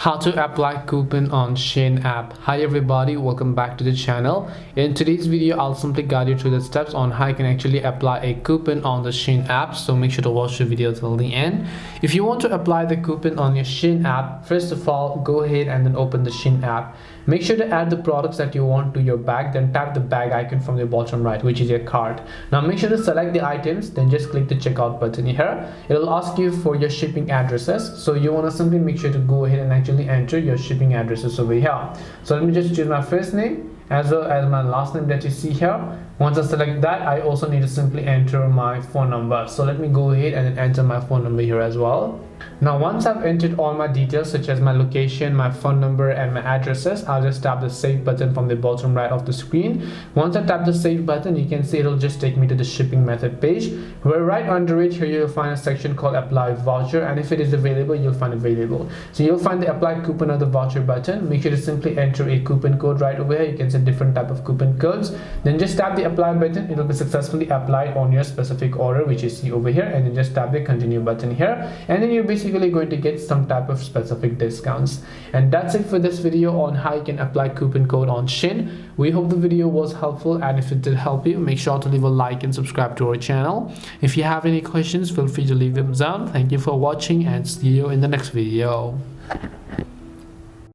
How to apply coupon on Shein app. Hi everybody, welcome back to the channel. In today's video I'll simply guide you through the steps on how you can actually apply a coupon on the Shein app, so make sure to watch the video till the end. If you want to apply the coupon on your Shein app, first of all go ahead and then open the Shein app. Make sure to add the products that you want to your bag, then tap the bag icon from the bottom right, which is your cart. Now make sure to select the items, then just click the checkout button here. It will ask you for your shipping addresses, so you want to simply make sure to go ahead and actually enter your shipping addresses over here. So let me just choose my first name as well as my last name that you see here. Once I select that, I also need to simply enter my phone number. So let me go ahead and then enter my phone number here as well. Now once I've entered all my details such as my location, my phone number and my addresses, I'll just tap the save button from the bottom right of the screen. Once I tap the save button, you can see it'll just take me to the shipping method page, where right under it here you'll find a section called apply voucher, and if it is available you'll find available. So you'll find the apply coupon or the voucher button. Make sure to simply enter a coupon code right over here. You can set different type of coupon codes, then just tap the apply button. It will be successfully applied on your specific order which you see over here, and then just tap the continue button here, and then you're basically going to get some type of specific discounts. And that's it for this video on how you can apply coupon code on Shein. We hope the video was helpful, and if it did help you, make sure to leave a like and subscribe to our channel. If you have any questions, feel free to leave them down. Thank you for watching and see you in the next video.